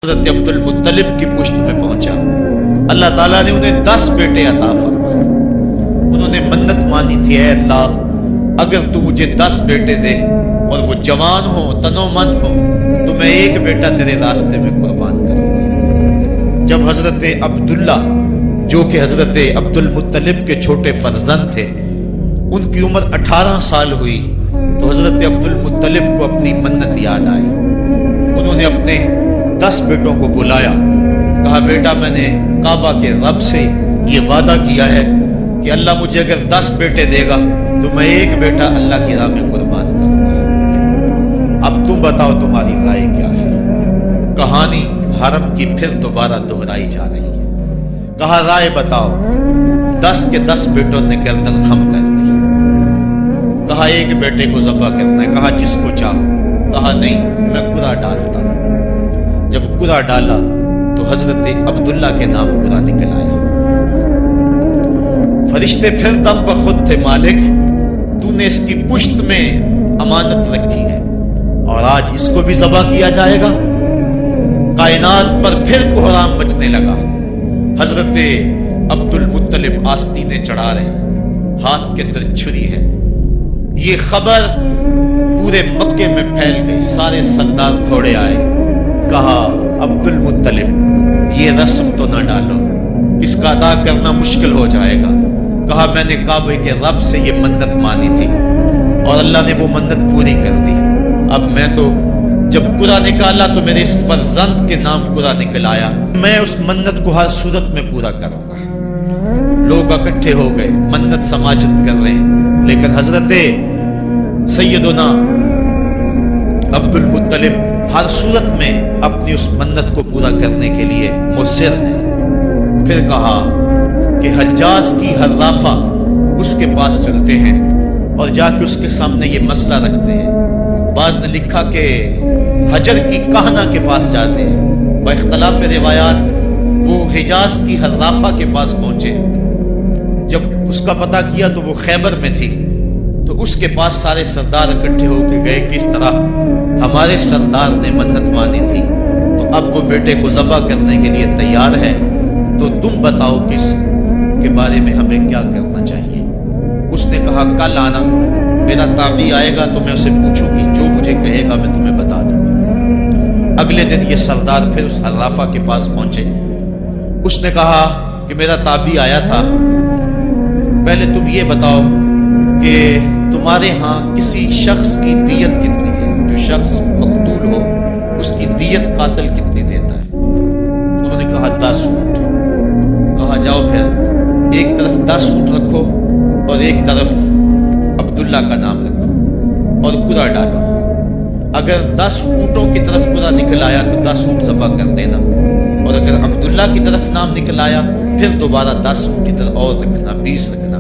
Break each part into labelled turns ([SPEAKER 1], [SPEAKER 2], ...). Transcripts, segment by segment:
[SPEAKER 1] حضرت عبد المطلب کی پشت میں پہنچا۔ اللہ تعالیٰ نے انہیں 10 بیٹے عطا فرمائے۔ انہوں نے منت مانی تھی، اے اللہ اگر تو مجھے 10 بیٹے دے اور وہ جوان ہو تنو مند ہو تو میں ایک بیٹا تیرے راستے میں قربان کروں گا۔ جب حضرت عبداللہ جو کہ حضرت عبد المطلب کے چھوٹے فرزند تھے ان کی عمر 18 سال ہوئی تو حضرت عبد المطلب کو اپنی منت یاد آئی۔ انہوں نے اپنے 10 بیٹوں کو بلایا، کہا بیٹا میں نے کعبہ کے رب سے یہ وعدہ کیا ہے کہ اللہ مجھے اگر 10 بیٹے دے گا تو میں ایک بیٹا اللہ کی راہ میں قربان کروں گا۔ اب تم بتاؤ تمہاری رائے کیا ہے؟ کہانی حرم کی پھر دوبارہ دہرائی جا رہی ہے۔ کہا رائے بتاؤ۔ 10 کے 10 بیٹوں نے گردن خم کر دی۔ کہا ایک بیٹے کو ذبح کرنا ہے۔ کہا جس کو چاہو۔ کہا نہیں میں قرعہ ڈالتا ہوں۔ جب قرعہ ڈالا تو حضرت عبداللہ کے نام قرعہ نکل آیا۔ فرشتے پھر دم بخود تھے، مالک تو نے اس کی پشت میں امانت رکھی ہے اور آج اس کو بھی ذبح کیا جائے گا۔ کائنات پر پھر کوہرام مچنے لگا۔ حضرت عبد المطلب آستینیں چڑھا رہے ہیں، ہاتھ کے اندر چھری ہے۔ یہ خبر پورے مکے میں پھیل گئی، سارے سردار دوڑے آئے۔ کہا عبد المطلب یہ رسم تو نہ ڈالو، اس کا ادا کرنا مشکل ہو جائے گا۔ کہا میں نے کعبے کے رب سے یہ منت مانی تھی اور اللہ نے وہ منت پوری کر دی۔ اب میں تو جب قرعہ نکالا تو میرے اس فرزند کے نام قرعہ نکل آیا، میں اس منت کو ہر صورت میں پورا کروں گا۔ لوگ اکٹھے ہو گئے، منت سماجت کر رہے ہیں، لیکن حضرت سیدنا عبد المطلب ہر صورت میں اپنی اس منت کو پورا کرنے کے لیے مصر ہیں۔ پھر کہا کہ حجاز کی حرافہ اس کے پاس چلتے ہیں اور جا کے اس کے سامنے یہ مسئلہ رکھتے ہیں۔ بعض نے لکھا کہ حجر کی کہنا کے پاس جاتے ہیں۔ با اختلاف روایات وہ حجاز کی حرافہ کے پاس پہنچے۔ جب اس کا پتہ کیا تو وہ خیبر میں تھی، تو اس کے پاس سارے سردار اکٹھے ہو کے گئے کہ اس طرح ہمارے سردار نے منت مانی تھی تو اب وہ بیٹے کو ذبح کرنے کے لیے تیار ہے، تو تم بتاؤ کس کے بارے میں ہمیں کیا کرنا چاہیے۔ اس نے کہا کل آنا، میرا تابعی آئے گا تو میں اسے پوچھوں گی، جو مجھے کہے گا میں تمہیں بتا دوں گا۔ اگلے دن یہ سردار پھر اس حرافہ کے پاس پہنچے۔ اس نے کہا کہ میرا تابعی آیا تھا، پہلے تم یہ بتاؤ کہ تمہارے ہاں کسی شخص کی دیت کتنی ہے؟ جو شخص مقتول ہو اس کی دیت قاتل کتنی دیتا ہے؟ انہوں نے کہا 10 اونٹ۔ کہا جاؤ پھر ایک طرف 10 اونٹ رکھو اور ایک طرف عبداللہ کا نام رکھو اور قرعہ ڈالو۔ اگر 10 اونٹوں کی طرف قرعہ نکل آیا تو 10 اونٹ ذبح کر دینا، اور اگر عبداللہ کی طرف نام نکل آیا پھر دوبارہ 10 اونٹ ادھر اور رکھنا، 20 رکھنا،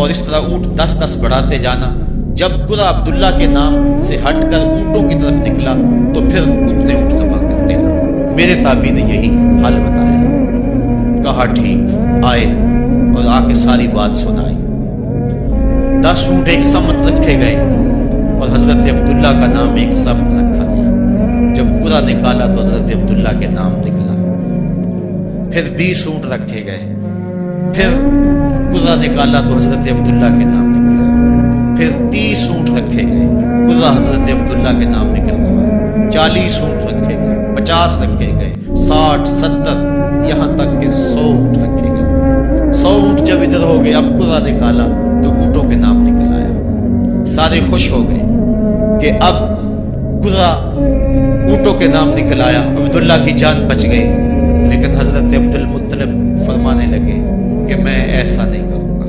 [SPEAKER 1] اور اس طرح اونٹ 10-10 بڑھاتے جانا۔ جب قرعہ عبداللہ کے نام سے ہٹ کر اونٹوں کی طرف نکلا تو پھر اتنے اونٹ ذبح کر دینا۔ میرے تابعی نے یہی حل بتایا۔ کہا ٹھیک، آئے اور آ کے ساری بات سنائی۔ 10 اونٹ ایک سمت رکھے گئے اور حضرت عبداللہ کا نام ایک سمت رکھا گیا۔ جب قرعہ نکالا تو حضرت عبداللہ کے نام نکلا۔ پھر 20 اونٹ رکھے گئے، پھر قرعہ نکالا تو حضرت عبداللہ کے نام نکلا۔ پھر 30 اونٹ رکھے گئے، قرعہ حضرت عبداللہ کے نام نکل رہا۔ 40 اونٹ رکھے گئے، 50 رکھے گئے، 60 70 یہاں تک کہ 100 اونٹ رکھے گئے۔ 100 اونٹ جب ادھر ہو گئے، اب قرعہ نکالا تو اونٹوں کے نام نکل آیا۔ سارے خوش ہو گئے کہ اب قرعہ اونٹوں کے نام نکل آیا، عبداللہ کی جان بچ گئی۔ لیکن حضرت عبد المطلب فرمانے لگے کہ میں ایسا نہیں کروں گا۔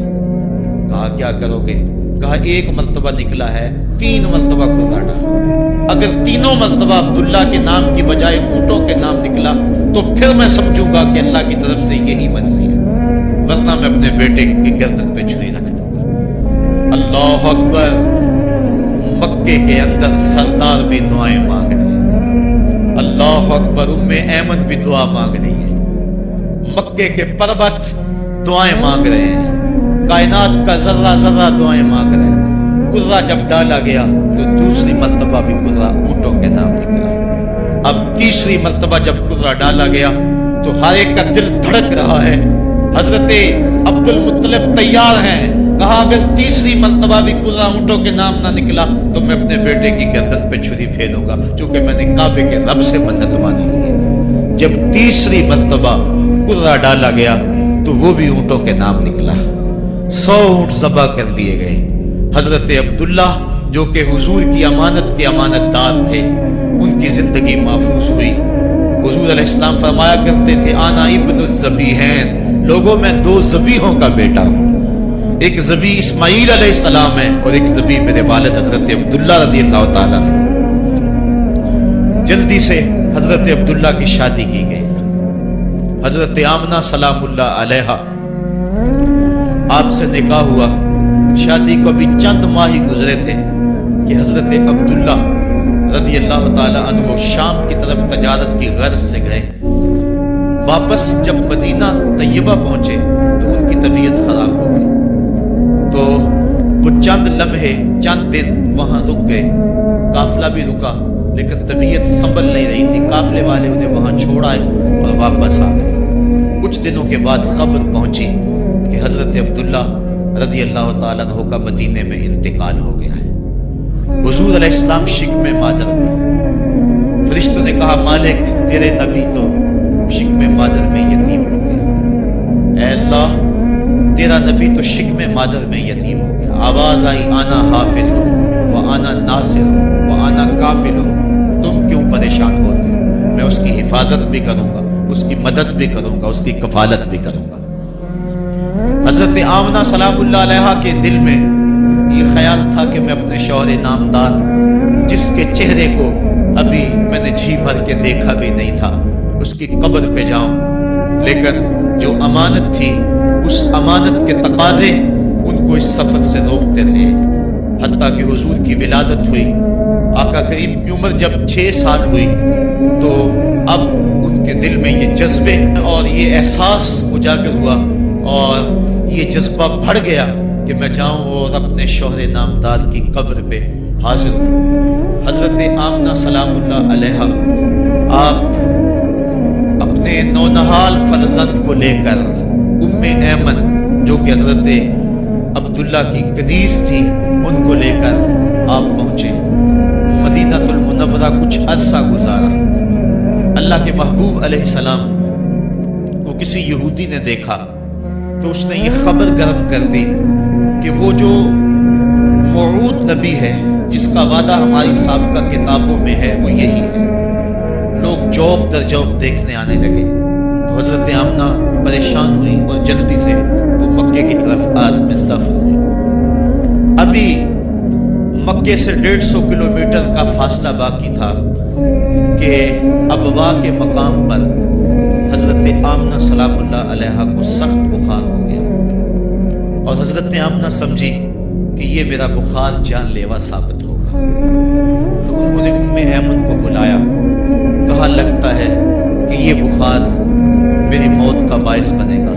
[SPEAKER 1] کہا کیا کرو گے؟ کہا ایک مرتبہ نکلا ہے، 3 مرتبہ قرعہ ڈالو۔ اگر تینوں مرتبہ عبداللہ کے نام کی بجائے اونٹوں کے نام نکلا تو پھر میں سمجھوں گا کہ اللہ کی طرف سے یہی مرضی ہے، ورنہ میں اپنے بیٹے کی گردن پہ چھری رکھ دوں گا۔ اللہ اکبر! مکے کے اندر سردار بھی دعائیں مانگ رہے ہیں۔ اللہ اکبر! ایمن بھی دعا مانگ رہی ہے، مکے کے پربت دعائیں مانگ رہے ہیں، کائنات کا ذرہ ذرہ دعائیں مانگ رہے ہیں۔ قرعہ جب ڈالا گیا تو دوسری مرتبہ بھی قرعہ اونٹوں کے نام نکلا۔ اب تیسری مرتبہ جب قرہ ڈالا گیا تو ہر ایک کا دل دھڑک رہا ہے. حضرت عبد المطلب تیار ہیں. کہا اگر تیسری مرتبہ بھی قرہ اونٹوں کے نام نہ نکلا تو میں اپنے بیٹے کی گردن پہ چھری پھیروں گا، چونکہ میں نے کعبے کے رب سے منت مانی ہوئی ہے. جب تیسری مرتبہ قرہ ڈالا گیا تو وہ بھی اونٹوں کے نام نکلا. 100 اونٹ ذبح کر دیے گئے. حضرت عبداللہ جو کہ حضور کی امانت کے امانت دار تھے، ان کی زندگی محفوظ ہوئی. حضور علیہ السلام فرمایا کرتے تھے آنا ابن الذبیحین، لوگوں میں 2 ذبیحوں کا بیٹا ہوں. ایک ذبیح اسماعیل علیہ السلام ہے اور ایک ذبیح میرے والد حضرت عبداللہ رضی اللہ تعالیٰ. جلدی سے حضرت عبداللہ کی شادی کی گئی. حضرت آمنہ سلام اللہ علیہا آپ سے نکاح ہوا. شادی کو ابھی چند ماہ ہی گزرے تھے کہ حضرت عبداللہ رضی اللہ تعالیٰ عنہ شام کی طرف تجارت کی غرض سے گئے. واپس جب مدینہ طیبہ پہنچے تو ان کی طبیعت خراب ہو گئی. تو وہ چند لمحے چند دن وہاں رک گئے. قافلہ بھی رکا لیکن طبیعت سنبھل نہیں رہی تھی. قافلے والے انہیں وہاں چھوڑ آئے اور واپس آ گئے. کچھ دنوں کے بعد خبر پہنچی کہ حضرت عبداللہ رضی اللہ تعالیٰ عنہ کا مدینے میں انتقال ہو گیا ہے. حضور علیہ السلام شکم مادر میں. فرشتوں نے کہا مالک تیرے نبی تو شکم مادر میں یتیم ہو گیا. اے اللہ تیرا نبی تو شکم مادر میں یتیم ہو گیا. آواز آئی آنا حافظ ہو و آنا ناصر ہو و آنا کافل ہو. تم کیوں پریشان ہوتے ہو؟ میں اس کی حفاظت بھی کروں گا، اس کی مدد بھی کروں گا، اس کی کفالت بھی کروں گا. حضرت آمنہ سلام اللہ علیہا کے دل میں یہ خیال تھا کہ میں اپنے شوہر نامدار جس کے چہرے کو ابھی میں نے جی بھر کے دیکھا بھی نہیں تھا اس کی قبر پہ جاؤں. لیکن جو امانت تھی اس امانت کے تقاضے ان کو اس سفر سے روکتے رہے. حتیٰ کہ حضور کی ولادت ہوئی. آقا کریم کی عمر جب 6 سال ہوئی تو اب ان کے دل میں یہ جذبے اور یہ احساس اجاگر ہوا اور یہ جذبہ بڑھ گیا کہ میں جاؤں اور اپنے شوہر نامدار کی قبر پہ حاضر ہوں. حضرت آمنہ سلام اللہ علیہا آپ اپنے نونہال فرزند کو لے کر ام ایمن جو کہ حضرت عبداللہ کی قدیس تھی ان کو لے کر آپ پہنچے. مدینہ المنورہ کچھ عرصہ گزارا. اللہ کے محبوب علیہ السلام کو کسی یہودی نے دیکھا تو اس نے یہ خبر گرم کر دی کہ وہ جو موعود نبی ہے جس کا وعدہ ہماری سابقہ کتابوں میں ہے وہ یہی ہے. لوگ جوق در جوق دیکھنے آنے لگے. تو حضرت آمنہ پریشان ہوئی اور جلدی سے وہ مکے کی طرف عازم سفر ہوئی. ابھی مکے سے 150 کلومیٹر کا فاصلہ باقی تھا کہ ابوا کے مقام پر حضرت آمنہ سلام اللہ علیہا کو سخت بخار ہو گیا اور حضرت آمنہ سمجھی کہ یہ میرا بخار جان لیوا ثابت ہوگا. تو انہوں نے ام ایمن کو بلایا. کہا لگتا ہے کہ یہ بخار میری موت کا باعث بنے گا.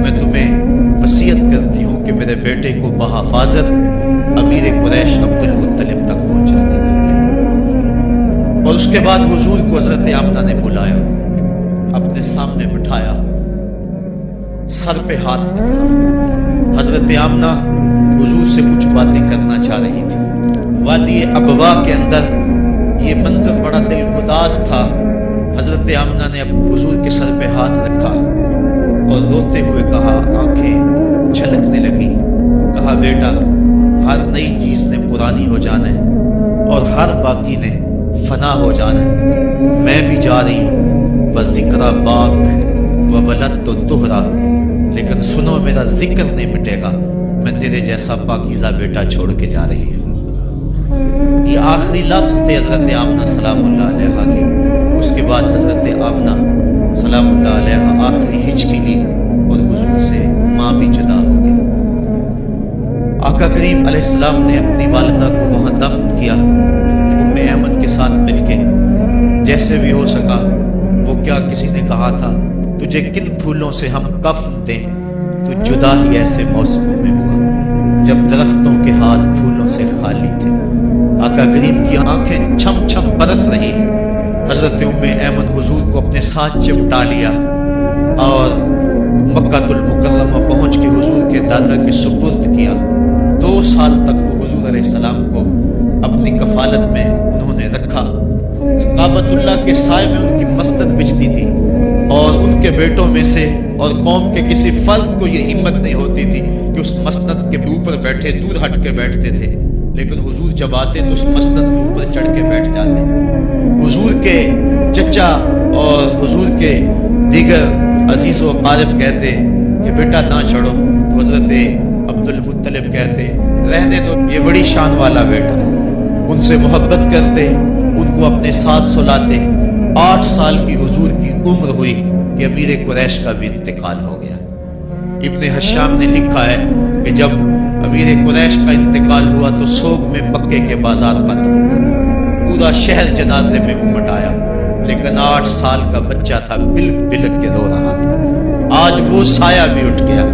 [SPEAKER 1] میں تمہیں وصیت کرتی ہوں کہ میرے بیٹے کو بحفاظت امیر قریش عبد المطلب تک پہنچا دینا. اور اس کے بعد حضور کو حضرت آمنہ نے بلایا، اپنے سامنے بٹھایا، سر پہ ہاتھ رکھا. حضرت آمنہ حضور سے کچھ باتیں کرنا چاہ رہی تھی. وادی ابوا کے اندر یہ منظر بڑا دل گداز تھا. حضرت آمنہ نے اب حضور کے سر پہ ہاتھ رکھا اور روتے ہوئے کہا، آنکھیں چھلکنے لگی. کہا بیٹا ہر نئی چیز نے پرانی ہو جانا ہے اور ہر باقی نے فنا ہو جانا ہے. میں بھی جا رہی ہوں و ذکر باق و ولد تو دہرا، لیکن سنو میرا ذکر نہیں مٹے گا. میں تیرے جیسا پاکیزہ بیٹا چھوڑ کے جا رہی ہوں. یہ آخری لفظ تھے حضرت آمنہ سلام اللہ علیہا کے. اس کے بعد حضرت آمنہ سلام اللہ علیہا آخری ہچکی لی اور حضور سے ماں بھی جدا ہو گئی. آقا کریم علیہ السلام نے اپنی والدہ کو وہاں دفن کیا. ام ایمن کے ساتھ مل کے جیسے بھی ہو سکا. وہ کیا کسی نے کہا تھا تجھے کن پھولوں سے ہم کفن دیں، تو جدا ہی ایسے موسموں میں ہوا جب درختوں کے ہاتھ پھولوں سے خالی تھے. آقا کریم کی آنکھیں چھم چھم برس رہی ہیں حضرت ام ایمن حضور کو اپنے ساتھ چمٹا لیا اور مکہ المکرمہ پہنچ کے حضور کے دادا کے سپرد کیا۔ 2 سال تک وہ حضور علیہ السلام کو اپنی کفالت میں انہوں نے رکھا۔ کعبۃ اللہ کے سائے میں ان کی مسند بچتی تھی اور ان کے بیٹوں میں سے اور قوم کے کسی فرد کو یہ ہمت نہیں ہوتی تھی کہ اس مسند کے اوپر بیٹھے، دور ہٹ کے بیٹھتے تھے، لیکن حضور جب آتے تو اس مسند کے اوپر چڑھ کے بیٹھ جاتے۔ حضور کے چچا اور حضور کے دیگر عزیز و اقارب کہتے کہ بیٹا نہ چڑھو، تو حضرت عبد المطلب کہتے رہنے دو، یہ بڑی شان والا بیٹا، ان سے محبت کرتے، ان کو اپنے ساتھ سلاتے۔ 8 سال کی حضور کی عمر ہوئی کہ امیر قریش کا بھی انتقال ہو گیا۔ ابن حشام نے لکھا ہے کہ جب امیر قریش کا انتقال ہوا تو سوگ میں مکے کے بازار بند ہو گئے، پورا شہر جنازے میں امٹ آیا، لیکن 8 سال کا بچہ تھا، بلک بلک کے رو رہا تھا۔ آج وہ سایہ بھی اٹھ گیا۔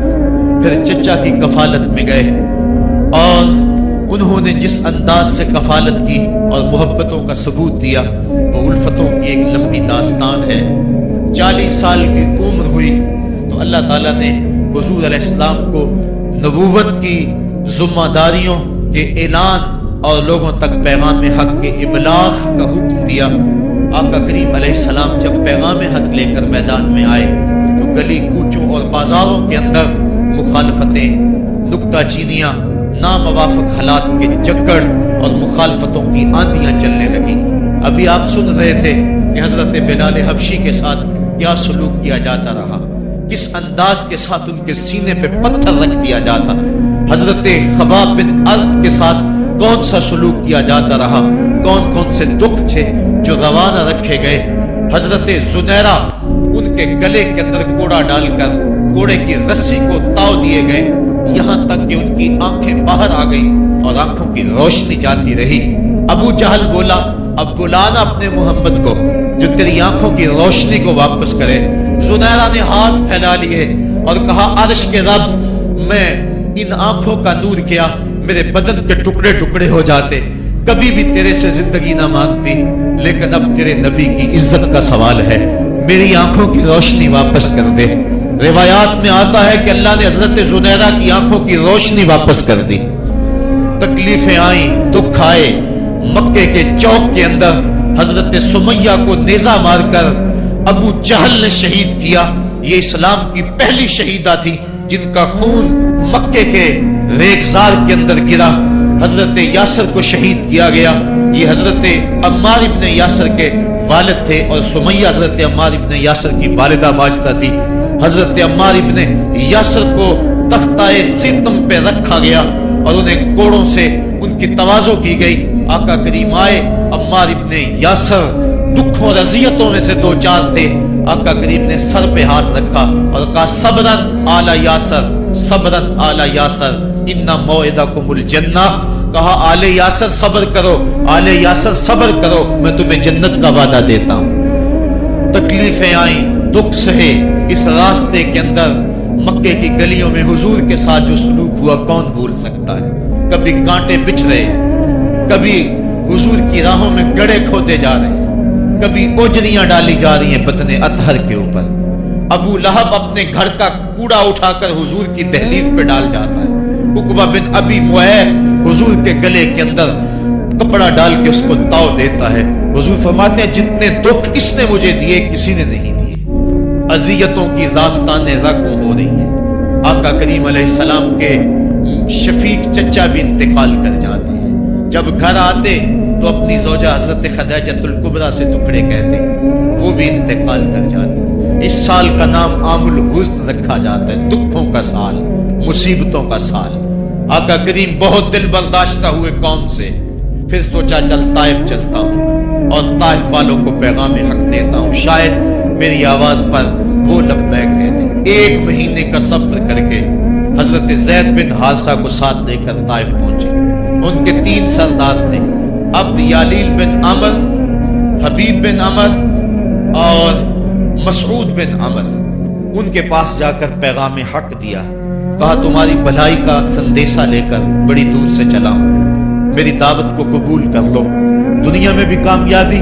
[SPEAKER 1] پھر چچا کی کفالت میں گئے اور انہوں نے جس انداز سے کفالت کی اور محبتوں کا ثبوت دیا وہ الفتوں کی ایک لمبی داستان ہے۔ 40 سال کی عمر ہوئی تو اللہ تعالیٰ نے حضور علیہ السلام کو نبوت کی ذمہ داریوں کے اعلان اور لوگوں تک پیغام حق کے ابلاغ کا حکم دیا۔ آقا کریم علیہ السلام جب پیغام حق لے کر میدان میں آئے تو گلی کوچوں اور بازاروں کے اندر مخالفتیں، نکتہ چینیاں، ناموافق حالات کے جگڑ اور مخالفتوں کی آندیاں چلنے لگیں۔ ابھی آپ سن رہے تھے کہ حضرت بلال حبشی کے ساتھ کیا سلوک کیا جاتا رہا، کس انداز کے ساتھ ان کے سینے پہ پتھر رکھ دیا جاتا۔ حضرت خباب بن ارد کے ساتھ کون سا سلوک کیا جاتا رہا، کون کون سے دکھ تھے جو روانہ رکھے گئے۔ حضرت زنیرہ ان کے گلے کے اندر کوڑا ڈال کر کوڑے کی رسی کو تاؤ دیے گئے، یہاں تک کہ ان کی آنکھیں باہر آ گئیں اور آنکھوں کی روشنی جاتی رہی۔ ابو جہل بولا اب بلانا اپنے محمد کو جو تیری آنکھوں کی روشنی کو واپس کرے۔ زنیرہ نے ہاتھ پھیلا لیے اور کہا عرش کے رب، میں ان آنکھوں کا نور کیا میرے بدن کے ٹکڑے ٹکڑے ہو جاتے، کبھی بھی تیرے سے زندگی نہ مانگتی، لیکن اب تیرے نبی کی عزت کا سوال ہے، میری آنکھوں کی روشنی واپس کر دے۔ روایات میں آتا ہے کہ اللہ نے حضرت زنیرہ کی آنکھوں کی روشنی واپس کر دی۔ تکلیفیں آئیں، دکھ آئے، مکے کے چوک کے اندر حضرت سمیہ کو نیزہ مار کر ابو جہل نے شہید کیا۔ یہ اسلام کی پہلی شہیدہ تھی جن کا خون مکے کے ریگزار کے اندر گرا۔ حضرت یاسر کو شہید کیا گیا۔ یہ حضرت عمار ابن یاسر کے والد تھے اور سمیہ حضرت عمار ابن یاسر کی والدہ ماجدہ تھی۔ حضرت عمار ابن یاسر کو تختہ ستم پہ رکھا گیا اور انہیں کوڑوں سے ان کی تواضع کی گئی۔ آقا کریم آئے، عمار ابن یاسر دکھوں اور اذیتوں میں سے 2-4 تھے۔ آقا کریم نے سر پہ ہاتھ رکھا اور کہا صبرن آل یاسر، صبرن آل یاسر ان موعدکم الجنہ۔ کہا آل یاسر صبر کرو، آل یاسر صبر کرو، میں تمہیں جنت کا وعدہ دیتا ہوں۔ تکلیفیں آئیں، دکھ سہے۔ اس راستے کے اندر مکے کی گلیوں میں حضور کے ساتھ جو سلوک ہوا کون بھول سکتا ہے۔ کبھی کانٹے بچھ رہے ہیں، کبھی حضور کی راہوں میں گڑھے کھودے جا رہے ہیں، کبھی اوجریاں ڈالی جا رہی ہیں بدن اطہر کے اوپر۔ ابو لہب اپنے گھر کا کوڑا اٹھا کر حضور کی دہلیز پہ ڈال جاتا ہے۔ عقبہ بن ابی معیط حضور کے گلے کے اندر کپڑا ڈال کے اس کو تاؤ دیتا ہے۔ حضور فرماتے ہیں جتنے دکھ اس نے مجھے دیے کسی نے نہیں دیے۔ اذیتوں کی داستانیں رقم ہو رہی ہیں۔ آقا کریم علیہ السلام کے شفیق چچا بھی انتقال کر جاتے ہیں۔ جب گھر آتے تو اپنی زوجہ حضرت خدیجہ الکبریٰ سے ٹکڑے کہتے، وہ بھی انتقال کر جاتی ہے۔ اس سال کا نام عام الحزن رکھا جاتا ہے، دکھوں کا سال، مصیبتوں کا سال۔ آقا کریم بہت دل برداشتہ ہوئے قوم سے، پھر سوچا چل طائف چلتا ہوں اور طائف والوں کو پیغام حق دیتا ہوں، شاید میری آواز پر وہ لبیک کہتے۔ 1 مہینے کا سفر کر کے حضرت زید بن حارثہ کو ساتھ لے کر طائف پہنچے۔ ان کے 3 سردار تھے، عبد یالیل بن عمر، حبیب بن عمر اور مسعود بن عمر۔ ان کے پاس جا کر پیغام حق دیا، کہا تمہاری بھلائی کا سندیشہ لے کر بڑی دور سے چلا ہوں، میری دعوت کو قبول کر لو، دنیا میں بھی کامیابی،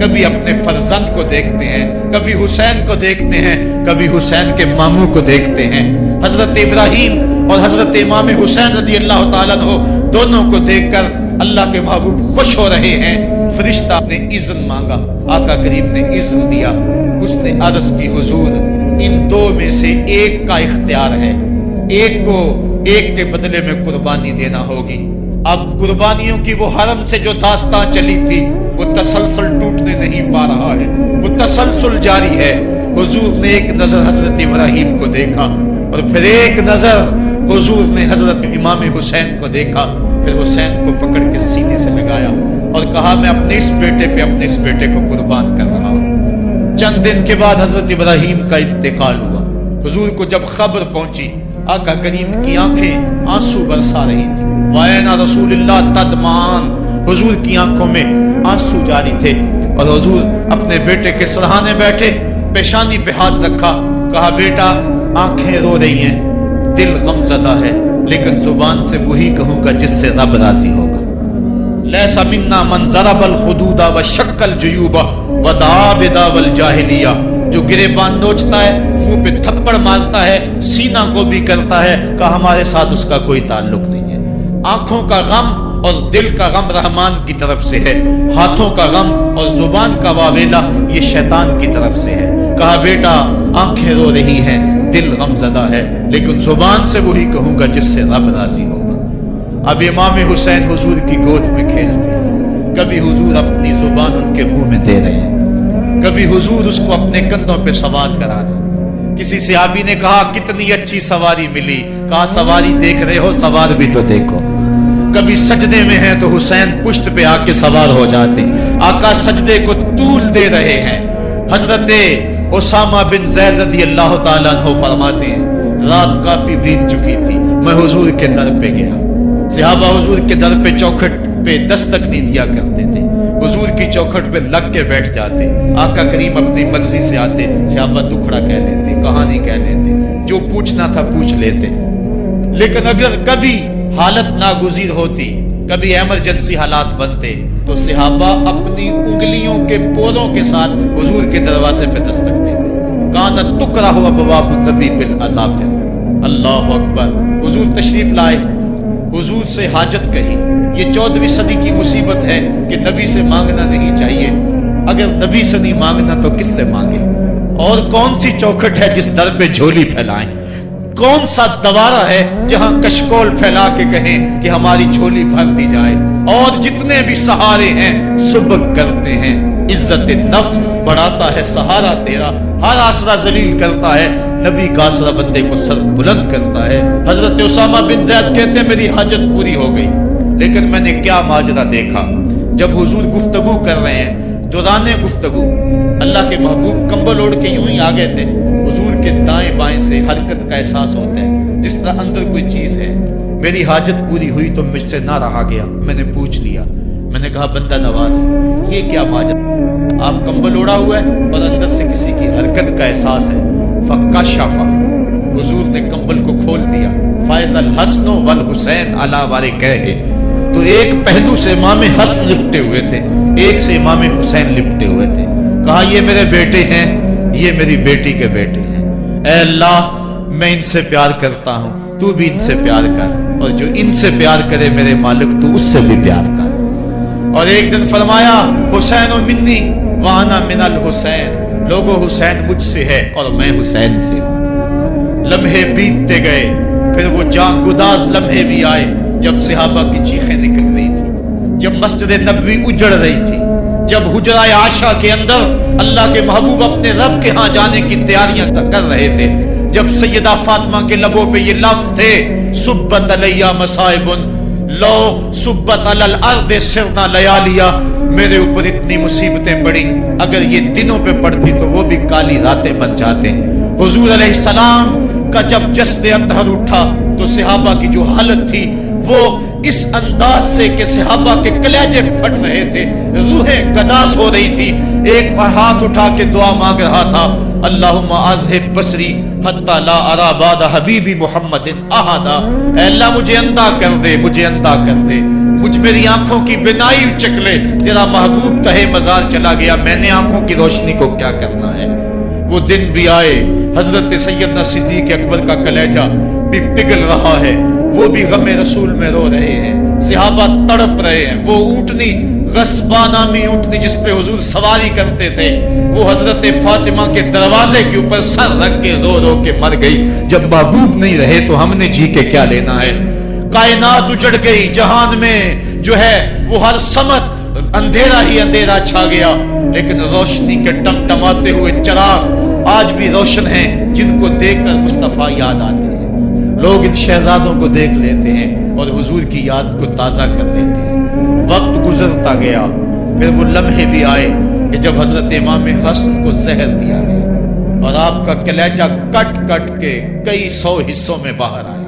[SPEAKER 1] کبھی اپنے فرزند کو دیکھتے ہیں، کبھی حسین کو دیکھتے ہیں، کبھی حسین کے ماموں کو دیکھتے ہیں۔ حضرت ابراہیم اور حضرت امام حسین رضی اللہ تعالیٰ عنہ دونوں کو دیکھ کر اللہ کے محبوب خوش ہو رہے ہیں۔ فرشتہ نے اذن مانگا، آقا کریم نے اذن دیا۔ اس نے عرض کی حضور ان دو میں سے ایک کا اختیار ہے، ایک کو ایک کے بدلے میں قربانی دینا ہوگی۔ اب قربانیوں کی وہ حرم سے جو داستان چلی تھی وہ تسلسل ٹوٹنے نہیں پا رہا ہے، وہ تسلسل جاری ہے۔ حضور نے ایک نظر حضرت ابراہیم کو دیکھا اور پھر ایک نظر حضور نے حضرت امام حسین کو دیکھا، پھر حسین کو پکڑ کے سینے سے لگایا اور کہا میں اپنے اس بیٹے پہ اپنے اس بیٹے کو قربان کر رہا ہوں۔ چند دن کے بعد حضرت ابراہیم کا انتقال ہوا۔ حضور کو جب خبر پہنچی، آقا کریم کی آنکھیں آنسو برسا رہی تھی۔ وَأَيْنَ رسول اللہ تدمان، حضور کی آنکھوں میں آنسو جاری تھے اور حضور اپنے بیٹے کے سرہانے بیٹھے، پیشانی پہ ہاتھ رکھا، کہا بیٹا آنکھیں رو رہی ہیں، دل غم زدہ ہے، لیکن زبان سے وہی کہوں گا جس سے رب راضی ہوگا۔ لیس منا من ضرب الخدود وشق الجیوب ودعا بدعوی الجاہلیہ، جو گریبان نوچتا ہے، منہ پہ تھپڑ مارتا ہے، سینہ کو بھی کرتا ہے، کہ ہمارے ساتھ اس کا کوئی تعلق نہیں ہے۔ آنکھوں کا غم اور دل کا غم رحمان کی طرف سے ہے، ہاتھوں کا غم اور زبان کا واویلا یہ شیطان کی طرف سے ہے۔ کہا بیٹا آنکھیں رو رہی ہیں، دل غم زدہ ہے، لیکن زبان سے وہی کہوں گا جس سے رب راضی ہوگا۔ اب امام حسین حضور کی گود میں کھیلتے ہیں، کبھی حضور اپنی زبان ان کے منہ میں دے رہے ہیں، کبھی حضور اس کو اپنے کندھوں پہ سوار کرا رہے ہیں۔ کسی صحابی نے کہا کتنی اچھی سواری ملی، کہا سواری دیکھ رہے ہو سوار بھی تو دیکھو۔ کبھی سجدے میں ہیں تو حسین پشت پہ آ کے سوار ہو جاتے، آقا سجدے کو طول دے رہے ہیں۔ حضرت اسامہ بن زید رضی اللہ تعالیٰ عنہ فرماتے ہیں رات کافی بیت چکی تھی، میں حضور کے در پہ گیا۔ صحابہ حضور کے در پہ چوکھٹ پہ دستک نہیں دیا کرتے تھے، حضور کی چوکھٹ پہ لگ کے بیٹھ جاتے، آقا کریم اپنی مرضی سے آتے، صحابہ دکھڑا کہہ لیتے، کہانی کہہ لیتے، جو پوچھنا تھا پوچھ لیتے۔ لیکن اگر کبھی حالت ناگزیر ہوتی، کبھی ایمرجنسی حالات بنتے، تو صحابہ اپنی انگلیوں کے پوروں کے ساتھ حضور کے دروازے پہ دستک دیتے۔ کانت تکرہ ابواب النبی بالاظافر، اللہ اکبر۔ حضور تشریف لائے، حضور سے حاجت کہی۔ یہ 14ویں صدی کی مصیبت ہے کہ نبی سے مانگنا نہیں چاہیے، اگر نبی سے نہیں مانگنا تو کس سے مانگے؟ اور کون سی چوکھٹ ہے جس در پہ جھولی پھیلائیں؟ کون سا دوارہ ہے جہاں کشکول پھیلا کے کہیں کہ ہماری جھولی بھر دی جائے؟ اور جتنے بھی سہارے ہیں سبک کرتے ہیں، عزت نفس بڑھاتا ہے سہارا تیرا، ہر آسرا ذلیل کرتا ہے، نبی کا آسرا بندے کو سر بلند کرتا ہے۔ حضرت اسامہ بن زید کہتے ہیں میری حاجت پوری ہو گئی، لیکن میں نے کیا ماجرا دیکھا، جب حضور گفتگو کر رہے ہیں، دوران گفتگو اللہ کے محبوب کمبل اوڑھ کے یوں ہی آ گئے تھے، حضور کے دائیں بائیں سے حرکت کا احساس ہوتا ہے جس طرح اندر کوئی چیز ہے۔ میری حاجت پوری ہوئی تو مجھ سے نہ رہا گیا، میں نے پوچھ لیا، میں نے کہا بندہ نواز یہ کیا ماجرا؟ آپ کمبل اوڑھا ہوا ہے اور اندر سے کسی کی حرکت کا احساس ہے۔ فکشف، حضور نے کمبل کو کھول دیا، فائز الحسن والحسین علی وارکہ، تو ایک پہلو سے امام حسن لپٹے ہوئے تھے، ایک سے امام حسین لپٹے ہوئے تھے۔ کہا یہ میرے بیٹے ہیں، یہ میری بیٹی کے بیٹے ہیں، اے اللہ میں ان سے پیار کرتا ہوں، تو بھی ان سے پیار کر، اور جو ان سے پیار کرے میرے مالک تو اس سے بھی پیار کر۔ اور ایک دن فرمایا حسین منی وانا من الحسین، لوگو حسین مجھ سے ہے اور میں حسین سے ہوں۔ لمحے بیتتے گئے، پھر وہ جان گداز لمحے بھی آئے جب صحابہ کی چیخیں نکل رہی تھی، جب مسجد نبوی اجڑ رہی تھی، جب حجرہ عائشہ کے اندر اللہ کے محبوب اپنے رب کے ہاں جانے کی تیاریاں کر رہے تھے، جب سیدہ فاطمہ کے لبوں پہ یہ لفظ تھے سبت علیہ مصائب لو سبت علی الارض سرنا لیالیا، میرے اوپر اتنی مصیبتیں پڑی، اگر یہ دنوں پہ پڑتی تو وہ بھی کالی راتیں بن جاتے۔ حضور علیہ السلام کا جب جسد اطہر اٹھا تو صحابہ کی جو حالت تھی وہ اس انداز سے کہ صحابہ کے کلیجے پھٹ رہے تھے، روحیں گداس ہو رہی تھی۔ ایک ہاتھ اٹھا کے دعا مانگ رہا تھا، اللہم اذہب بصری حتی لا ارا بعد حبیبی محمد احدا، اے اللہ مجھے اندھا کر دے، مجھے اندھا کر دے، مجھ میری آنکھوں کی بینائی چکلے، تیرا محبوب تہے مزار چلا گیا، میں نے آنکھوں کی روشنی کو کیا کرنا ہے۔ وہ دن بھی آئے، حضرت سیدنا صدیق اکبر کا کلیجہ بھی پگھل رہا ہے، وہ بھی غم رسول میں رو رہے ہیں، صحابہ تڑپ رہے ہیں۔ وہ اونٹنی، غصبانہ میں اونٹنی جس پہ حضور سواری کرتے تھے، وہ حضرت فاطمہ کے دروازے کے اوپر سر رکھ کے رو رو کے مر گئی۔ جب محبوب نہیں رہے تو ہم نے جی کے کیا لینا ہے۔ کائنات اجڑ گئی، جہان میں جو ہے وہ ہر سمت اندھیرا ہی اندھیرا چھا گیا، لیکن روشنی کے ٹمٹماتے ہوئے چراغ آج بھی روشن ہیں، جن کو دیکھ کر مصطفیٰ یاد آتے ہیں۔ لوگ ان شہزادوں کو دیکھ لیتے ہیں اور حضور کی یاد کو تازہ کر لیتے ہیں۔ وقت گزرتا گیا، پھر وہ لمحے بھی آئے کہ جب حضرت امام حسن کو زہر دیا گیا اور آپ کا کلیجہ کٹ کٹ کے کئی سو حصوں میں باہر آیا۔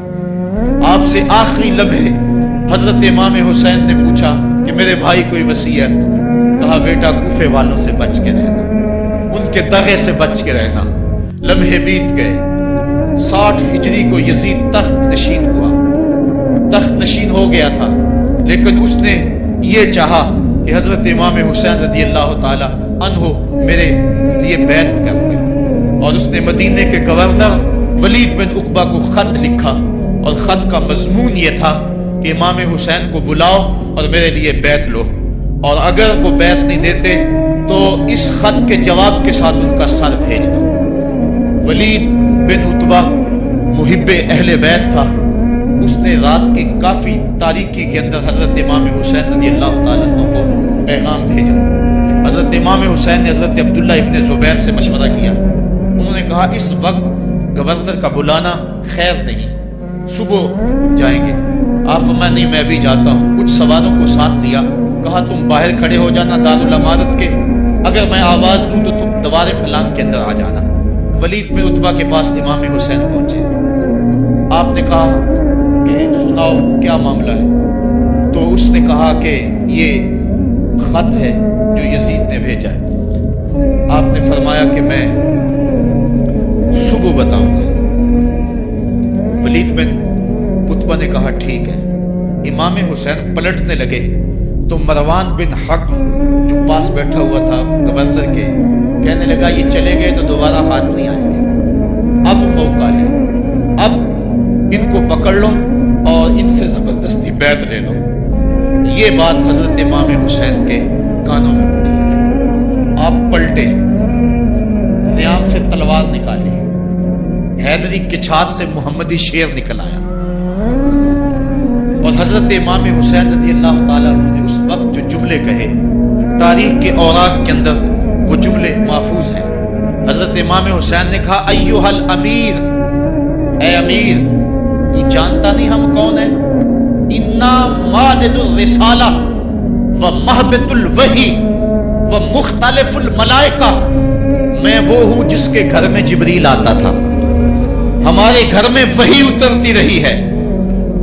[SPEAKER 1] آپ سے آخری لمحے حضرت امام حسین نے پوچھا کہ میرے بھائی کوئی وصیت؟ کہا بیٹا کوفے والوں سے بچ کے رہنا، ان کے دغے سے بچ کے رہنا۔ لمحے بیت گئے، 60 ہجری کو یزید تخت نشین ہوا، تخت نشین ہو گیا تھا، لیکن اس نے یہ چاہا کہ حضرت امام حسین رضی اللہ تعالی عنہ میرے لیے بیعت کر دے، اور اس نے مدینے کے گورنر ولید بن عقبہ کو خط لکھا، اور خط کا مضمون یہ تھا کہ امام حسین کو بلاؤ اور میرے لیے بیعت لو، اور اگر وہ بیعت نہیں دیتے تو اس خط کے جواب کے ساتھ ان کا سر بھیج دو۔ ولید بن عتبہ محب اہل بیت تھا، اس نے رات کی کافی تاریکی کے اندر حضرت امام حسین رضی اللہ تعالیٰ عنہ کو پیغام بھیجا۔ حضرت امام حسین نے حضرت عبداللہ ابن زبیر سے مشورہ کیا، انہوں نے کہا اس وقت گورنر کا بلانا خیر نہیں، صبح جائیں گے۔ آپ فرمایا نہیں میں بھی جاتا ہوں، کچھ سواروں کو ساتھ لیا، کہا تم باہر کھڑے ہو جانا دارالامارت کے، اگر میں آواز دوں تو تم دوارے پلانگ کے اندر آ جانا۔ ولید بن عتبہ کے پاس امام حسین پہنچے، آپ نے کہا کہ سناؤ کیا معاملہ ہے؟ تو اس نے کہا کہ یہ خط ہے جو یزید نے بھیجا ہے۔ آپ نے فرمایا کہ میں صبح بتاؤں گا۔ ولید بن عتبہ نے کہا ٹھیک ہے۔ امام حسین پلٹنے لگے تو مروان بن حکم جو پاس بیٹھا ہوا تھا گورنر کے، کہنے لگا یہ چلے گئے تو دوبارہ ہاتھ نہیں آئیں گے، اب موقع ہے، اب ان کو پکڑ لو اور ان سے زبردستی بیعت لے لو۔ یہ بات حضرت امام حسین کے کانوں میں پڑی، آپ پلٹے، نیام سے تلوار نکالی، حیدری کچھار سے محمدی شیر نکل آیا، اور حضرت امام حسین رضی اللہ تعالیٰ عنہ نے اس وقت جو جملے کہے، تاریخ کے اوراق کے اندر وہ جملے محفوظ ہیں۔ حضرت امام حسین نے کہا ایھا الامیر، اے امیر تو جانتا نہیں ہم کون ہیں؟ انا مادد الرسالہ و محبت الوحی و مختلف الملائکہ، میں وہ ہوں جس کے گھر میں جبریل آتا تھا، ہمارے گھر میں وحی اترتی رہی ہے۔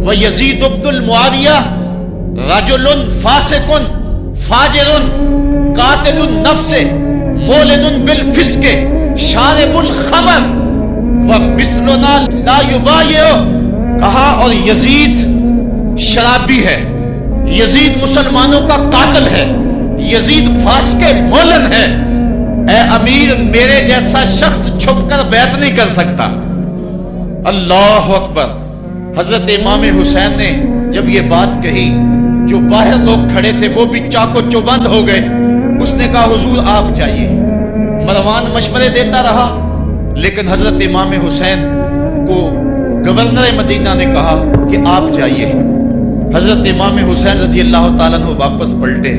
[SPEAKER 1] وَيَزِيدُ بْنُ الْمُعَاوِيَةِ رَجُلٌ فَاسِقٌ فَاجِرٌ قَاتِلُ النَّفْسِ مُعْلِنٌ بِالْفِسْقِ شَارِبُ الْخَمْرِ وَمِثْلُنَا لَا يُبَايِعُ، کہا اور یزید شرابی ہے، یزید مسلمانوں کا قاتل ہے، یزید فاسق مولن ہے، اے امیر میرے جیسا شخص چھپ کر بیعت نہیں کر سکتا۔ اللہ اکبر۔ حضرت امام حسین نے جب یہ بات کہی، جو باہر لوگ کھڑے تھے وہ بھی چاقو چوبند ہو گئے۔ اس نے کہا حضور آپ جائیے۔ مروان مشورے دیتا رہا، لیکن حضرت امام حسین کو گورنر مدینہ نے کہا کہ آپ جائیے۔ حضرت امام حسین رضی اللہ تعالیٰ عنہ واپس پلٹے۔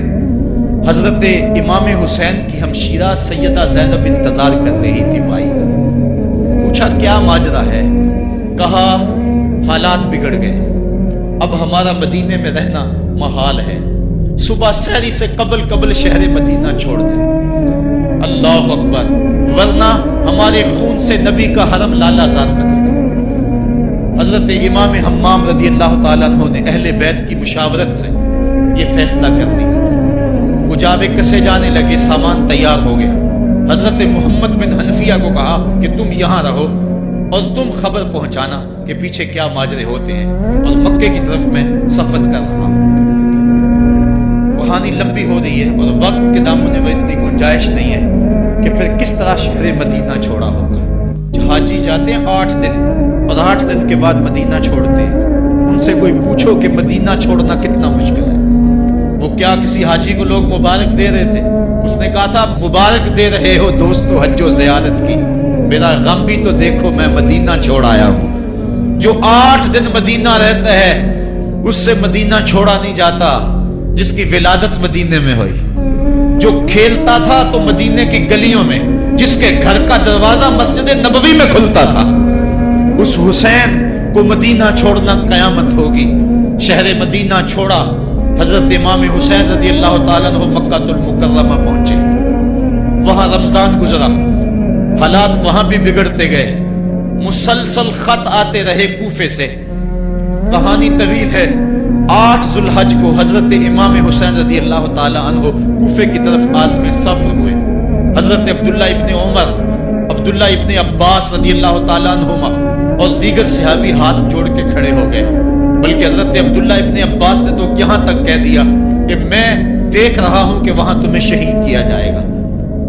[SPEAKER 1] حضرت امام حسین کی ہمشیرہ سیدہ زینب انتظار کر رہی تھی بھائی کا۔ پوچھا کیا ماجرا ہے؟ کہا حالات بگڑ گئے، اب ہمارا مدینے میں رہنا محال ہے، صبح سحری سے قبل شہر مدینہ چھوڑ دیں۔ اللہ اکبر، ورنہ ہمارے خون سے نبی کا حرم لالا زاد بنے گا۔ حضرت امام حمام رضی اللہ تعالیٰ عنہ نے اہل بیت کی مشاورت سے یہ فیصلہ کر دیا۔ کجاوے کسے جانے لگے، سامان تیار ہو گیا۔ حضرت محمد بن حنفیہ کو کہا کہ تم یہاں رہو اور تم خبر پہنچانا کہ پیچھے کیا ماجرے ہوتے ہیں، اور مکے کی طرف میں سفر کر رہا ہوں۔ کہانی لمبی ہو رہی ہے اور وقت کے دامن میں اتنی گنجائش نہیں ہے کہ پھر کس طرح شہر مدینہ چھوڑا ہوگا۔ حاجی جاتے ہیں 8 دن اور 8 دن کے بعد مدینہ چھوڑتے ہیں۔ ان سے کوئی پوچھو کہ مدینہ چھوڑنا کتنا مشکل ہے، وہ کیا کسی حاجی کو لوگ مبارک دے رہے تھے؟ اس نے کہا تھا مبارک دے رہے ہو دوستو حج و زیارت کی، میرا غم بھی تو دیکھو، میں مدینہ چھوڑ آیا ہوں۔ جو 8 دن مدینہ رہتا ہے اس سے مدینہ چھوڑا نہیں جاتا جس کی ولادت مدینے میں ہوئی، جو کھیلتا تھا تو مدینے کی گلیوں میں، جس کے گھر کا دروازہ مسجد نبوی میں کھلتا تھا، اس حسین کو مدینہ چھوڑنا قیامت ہوگی۔ شہر مدینہ چھوڑا، حضرت امام حسین رضی اللہ تعالیٰ عنہ مکہ المکرمہ پہنچے، وہاں رمضان گزرا، حالات وہاں بھی بگڑتے گئے، مسلسل خط آتے رہے کوفے سے۔ کہانی طویل ہے۔ 8 ذو الحج کو حضرت امام حسین رضی اللہ تعالیٰ عنہ کوفے کی طرف عازم سفر ہوئے۔ حضرت عبداللہ ابن عمر، عبداللہ ابن عباس رضی اللہ تعالیٰ عنہما اور دیگر صحابی ہاتھ جوڑ کے کھڑے ہو گئے، بلکہ حضرت عبداللہ ابن عباس نے تو یہاں تک کہہ دیا کہ میں دیکھ رہا ہوں کہ وہاں تمہیں شہید کیا جائے گا،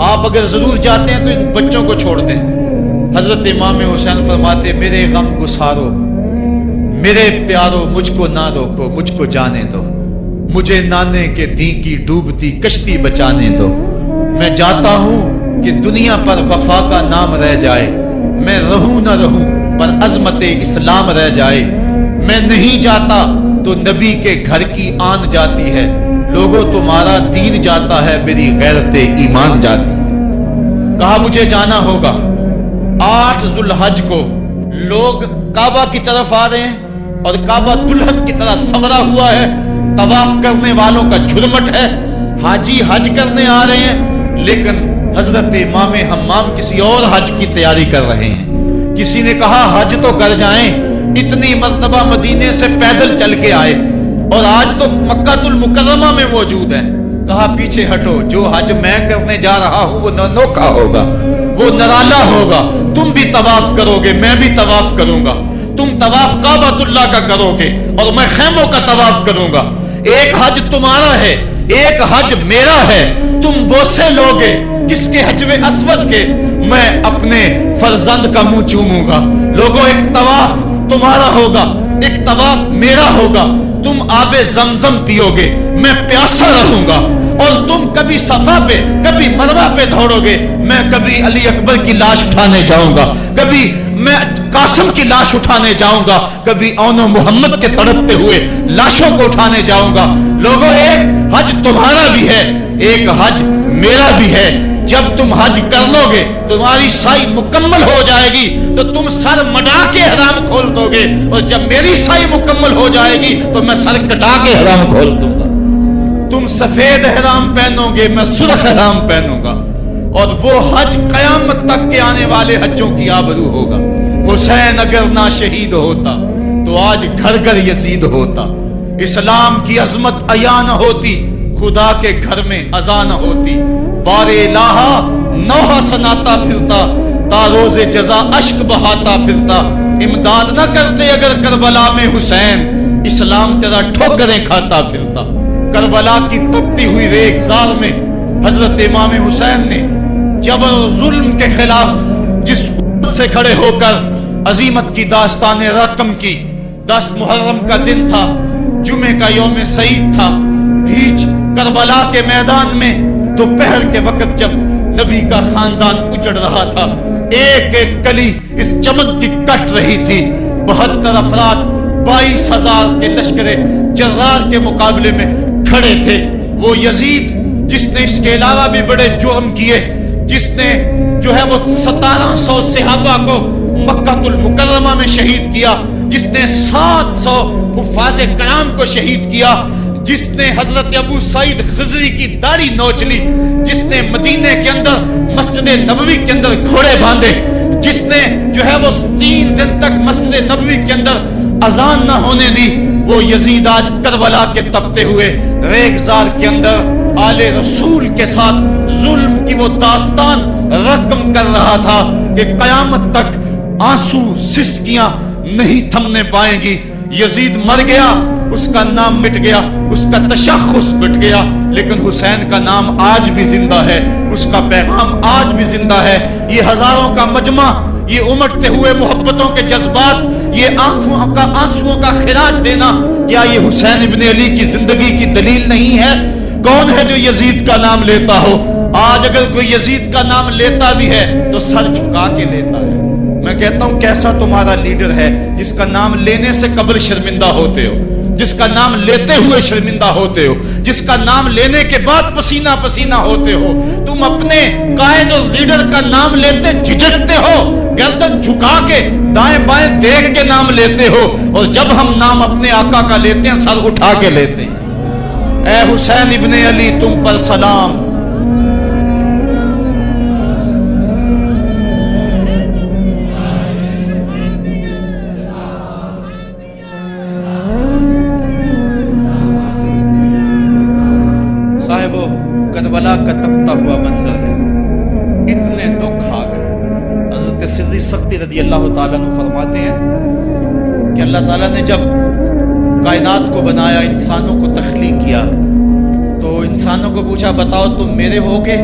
[SPEAKER 1] آپ اگر ضرور جاتے ہیں تو ان بچوں کو چھوڑ دیں۔ حضرت امام حسین فرماتے میرے غم گسارو، میرے پیارو، مجھ کو نہ روکو، مجھ کو جانے دو، مجھے نانے کے دی کی ڈوبتی کشتی بچانے دو۔ میں جاتا ہوں کہ دنیا پر وفا کا نام رہ جائے، میں رہوں نہ رہوں پر عظمت اسلام رہ جائے۔ میں نہیں جاتا تو نبی کے گھر کی آن جاتی ہے، لوگوں تمہارا دین جاتا ہے، میری غیرت ایمان جاتی ہے۔ کہا مجھے جانا ہوگا۔ 8 ذو الحج کو لوگ کعبہ کی طرف آ رہے ہیں اور کعبہ دلہن کی طرح سنورا ہوا ہے، طواف کرنے والوں کا جھرمٹ ہے، حاجی حج کرنے آ رہے ہیں، لیکن حضرت امام حمام کسی اور حج کی تیاری کر رہے ہیں۔ کسی نے کہا حج تو کر جائیں، اتنی مرتبہ مدینے سے پیدل چل کے آئے اور آج تو مکہ المکرمہ میں موجود ہے۔ کہا پیچھے ہٹو، جو حج میں کرنے جا رہا ہوں وہ نوکھا ہوگا، وہ نرالا ہوگا، تم بھی طواف کرو گے، میں بھی طواف کروں گا، تم طواف کعبۃ اللہ کا کرو گے اور میں خیموں کا طواف کروں گا۔ ایک حج تمہارا ہے، ایک حج میرا ہے، تم بوسے لوگے کس کے حجر اسود کے، میں اپنے فرزند کا منہ چوموں گا۔ لوگوں ایک طواف تمہارا ہوگا، ایک طواف میرا ہوگا، تم آب زمزم پیو گے، میں پیاسا رہوں گا، اور تم کبھی صفا پہ کبھی مروہ پہ دوڑو گے، میں کبھی علی اکبر کی لاش اٹھانے جاؤں گا، کبھی میں قاسم کی لاش اٹھانے جاؤں گا، کبھی اون و محمد کے تڑپتے ہوئے لاشوں کو اٹھانے جاؤں گا۔ لوگوں ایک حج تمہارا بھی ہے، ایک حج میرا بھی ہے۔ جب تم حج کر لو گے تمہاری سائی مکمل ہو جائے گی تو تم سر مڈا کے حرام کھول دو گے، اور جب میری سائی مکمل ہو جائے گی تو میں سر کٹا کے حرام کھول دوں گا۔ تم سفید حرام پہنو گے، میں سرخ حرام پہنوں گا، اور وہ حج قیامت تک کے آنے والے حجوں کی آبرو ہوگا۔ حسین اگر نہ شہید ہوتا تو آج گھر گھر یزید ہوتا، اسلام کی عظمت عیاں نہ ہوتی، خدا کے گھر میں اذان نہ ہوتی، بار الہا نوحہ سناتا پھرتا، تا روز جزا اشک بہاتا پھرتا۔ امداد نہ کرتے اگر کربلا میں حسین، اسلام تیرا ٹھوکریں کھاتا پھرتا۔ کربلا کی تپتی ہوئی ریگزار میں حضرت امام حسین نے جبر و ظلم کے خلاف جس سے کھڑے ہو کر عظیمت کی داستان رقم کی۔ 10 محرم کا دن تھا، جمعے کا یوم سعید تھا، بھیج کربلا کے میدان میں دوپہر کے وقت جب نبی کا خاندان اجڑ رہا تھا، ایک ایک کلی اس چمن کی کٹ رہی تھی۔ 72 افراد 22,000 کے لشکر جرار کے مقابلے میں کھڑے تھے۔ وہ یزید جس نے اس کے علاوہ بھی بڑے جرم کیے، جس نے جو ہے وہ 1700 صحابہ کو مکہ المکرمہ میں شہید کیا، جس نے 700 حفاظ کرام کو شہید کیا، جس نے حضرت ابو سعید خضری کی داڑھی نوچ لی، جس نے مدینے کے اندر مسجد نبوی کے اندر گھوڑے باندھے، جس نے جو ہے وہ 3 دن تک مسجد نبوی کے اندر اذان نہ ہونے دی، وہ یزید آج کربلا کے تپتے ہوئے ریگزار کے اندر آل رسول کے ساتھ ظلم کی وہ داستان رقم کر رہا تھا کہ قیامت تک آنسو سسکیاں نہیں تھمنے پائیں گی۔ یزید مر گیا، اس کا نام مٹ گیا، اس کا تشخص مٹ گیا، لیکن حسین کا نام آج بھی زندہ ہے، اس کا پیغام آج بھی زندہ ہے۔ یہ ہزاروں کا مجمع، یہ امٹتے ہوئے محبتوں کے جذبات، یہ آنکھوں کا آنسوؤں کا خراج دینا، کیا یہ حسین ابن علی کی زندگی کی دلیل نہیں ہے؟ کون ہے جو یزید کا نام لیتا ہو؟ آج اگر کوئی یزید کا نام لیتا بھی ہے تو سر جھکا کے لیتا ہے۔ میں کہتا ہوں کیسا تمہارا لیڈر ہے جس کا نام لینے سے قبل شرمندہ ہوتے ہو، جس کا نام لیتے ہوئے شرمندہ ہوتے ہو، جس کا نام لینے کے بعد پسینہ پسینہ ہوتے ہو۔ تم اپنے قائد اور لیڈر کا نام لیتے جھجکتے ہو، گردن جھکا کے دائیں بائیں دیکھ کے نام لیتے ہو، اور جب ہم نام اپنے آقا کا لیتے ہیں سر اٹھا کے لیتے ہیں۔ اے حسین ابن علی تم پر سلام۔ صاحبو کربلا کا تپتا ہوا منظر ہے، اتنے دکھ آ گئے۔ حضرت سری سختی رضی اللہ تعالیٰ عنہ فرماتے ہیں کہ اللہ تعالیٰ نے جب کائنات کو بنایا، انسانوں کو تخلیق کیا، تو انسانوں کو پوچھا بتاؤ تم میرے ہوگے؟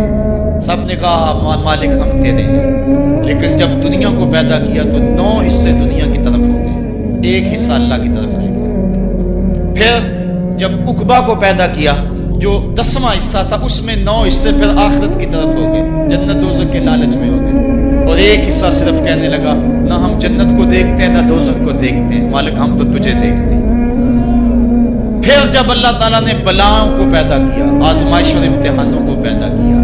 [SPEAKER 1] سب نے کہا مالک ہم تیرے ہیں۔ لیکن جب دنیا کو پیدا کیا تو 9 حصے دنیا کی طرف ہو گئے، 1 حصہ اللہ کی طرف رہ گیا۔ پھر جب عقبہ کو پیدا کیا جو 10واں حصہ تھا، اس میں 9 حصے پھر آخرت کی طرف ہو گئے، جنت دوزخ کے لالچ میں ہو گئے، اور 1 حصہ صرف کہنے لگا نہ ہم جنت کو دیکھتے ہیں نہ دوزخ کو دیکھتے ہیں، مالک ہم تو تجھے دیکھتے ہیں۔ پھر جب اللہ تعالیٰ نے بلاؤں کو پیدا کیا، آزمائش اور امتحانوں کو پیدا کیا،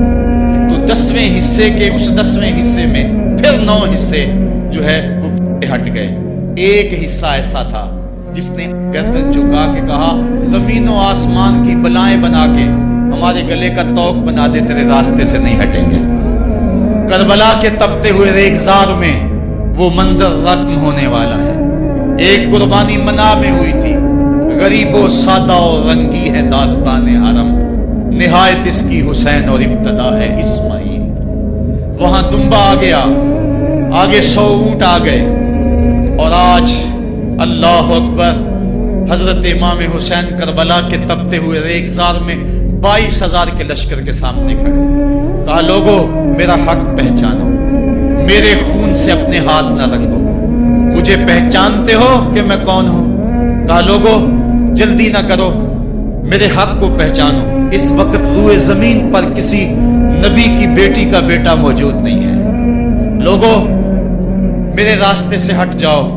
[SPEAKER 1] تو 10ویں حصے کے اس 10ویں حصے میں پھر 9 حصے جو ہے وہ ہٹ گئے۔ 1 حصہ ایسا تھا جس نے گردن جھکا کے کہا زمین و آسمان کی بلائیں بنا کے ہمارے گلے کا توق بنا دے، تیرے راستے سے نہیں ہٹیں گے۔ کربلا کے تپتے ہوئے ریگزار میں وہ منظر رقم ہونے والا ہے۔ ایک قربانی منا میں ہوئی تھی، غریب و سادہ اور رنگی ہے داستان حرم، نہایت اس کی حسین اور ابتدا ہے اسماعیل۔ وہاں دمبا آ گیا، آگے 100 اونٹ آ گئے، اور آج اللہ اکبر حضرت امام حسین کربلا کے تپتے ہوئے ریگزار میں 22,000 کے لشکر کے سامنے کھڑے، کہا لوگو میرا حق پہچانو، میرے خون سے اپنے ہاتھ نہ رنگو، مجھے پہچانتے ہو کہ میں کون ہوں؟ کہا لوگو جلدی نہ کرو، میرے حق کو پہچانو، اس وقت روئے زمین پر کسی نبی کی بیٹی کا بیٹا موجود نہیں ہے، لوگو میرے راستے سے ہٹ جاؤ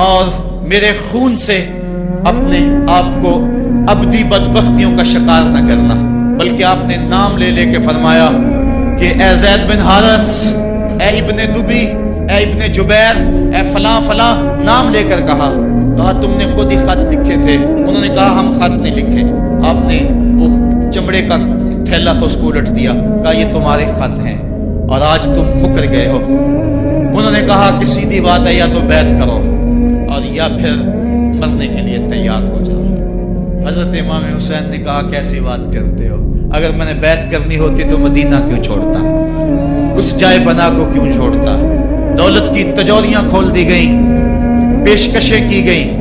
[SPEAKER 1] اور میرے خون سے اپنے آپ کو ابدی بدبختیوں کا شکار نہ کرنا۔ بلکہ آپ نے نام لے لے کے فرمایا کہ اے زید بن حارث، اے ابن دبی، اے ابن جبیر، اے فلاں فلاں، نام لے کر کہا تم نے خود ہی خط لکھے تھے؟ انہوں نے کہا ہم خط نہیں لکھے۔ آپ نے وہ چمڑے کا تھیلا تو اس کو الٹ دیا، کہا یہ تمہارے خط ہیں اور آج تم مکر گئے ہو۔ انہوں نے کہا کہ سیدھی بات ہے، یا تو بیعت کرو اور یا پھر مرنے کے لیے تیار ہو جاؤ۔ حضرت امام حسین نے کہا کیسی بات کرتے ہو، اگر میں نے بیعت کرنی ہوتی تو مدینہ کیوں چھوڑتا، اس جائے پناہ کو کیوں چھوڑتا؟ دولت کی تجوریاں کھول دی گئیں، پیشکشیں کی گئیں۔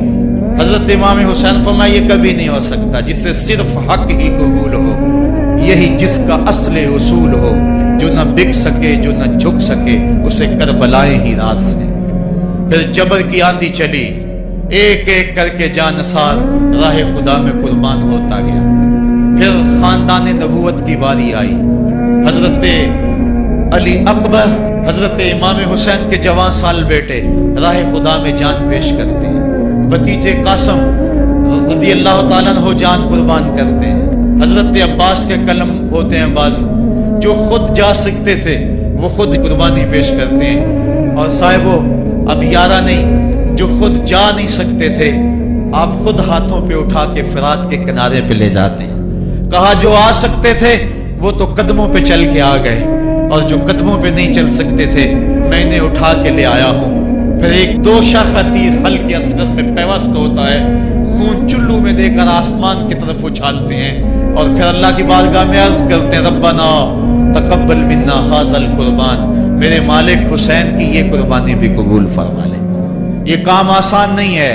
[SPEAKER 1] حضرت امام حسین فرمایا یہ کبھی نہیں ہو سکتا، جس سے صرف حق ہی قبول ہو، یہی جس کا اصل اصول ہو، جو نہ بک سکے جو نہ جھک سکے، اسے کربلائیں ہی راز ہیں۔ پھر جبر کی آندھی چلی، ایک ایک کر کے جانثار راہ خدا میں قربان ہوتا گیا۔ پھر خاندان نبوت کی باری آئی، حضرت علی اکبر حضرت امام حسین کے جوان سال بیٹے راہ خدا میں جان پیش کرتے ہیں، بھتیجے قاسم رضی اللہ تعالیٰ عنہ جان قربان کرتے ہیں، حضرت عباس کے قلم ہوتے ہیں بازو، جو خود جا سکتے تھے وہ خود قربانی پیش کرتے ہیں۔ اور صاحبو اب یارہ نہیں، جو خود جا نہیں سکتے تھے آپ خود ہاتھوں پہ اٹھا کے فرات کے کنارے پہ لے جاتے ہیں۔ کہا جو آ سکتے تھے وہ تو قدموں پہ چل کے آ گئے، اور جو قدموں پہ نہیں چل سکتے تھے میں انہیں اٹھا کے لے آیا ہوں۔ پھر ایک 2 شاخہ تیر ہلکے اصغر میں پیوست ہوتا ہے، خون چلو میں دے کر آسمان کی طرف اچھالتے ہیں، اور پھر اللہ کی بارگاہ میں عرض کرتے ہیں ربنا تقبل منا ھذا القربان، میرے مالک حسین کی یہ قربانی بھی قبول فرما لے۔ یہ کام آسان نہیں ہے،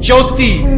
[SPEAKER 1] 34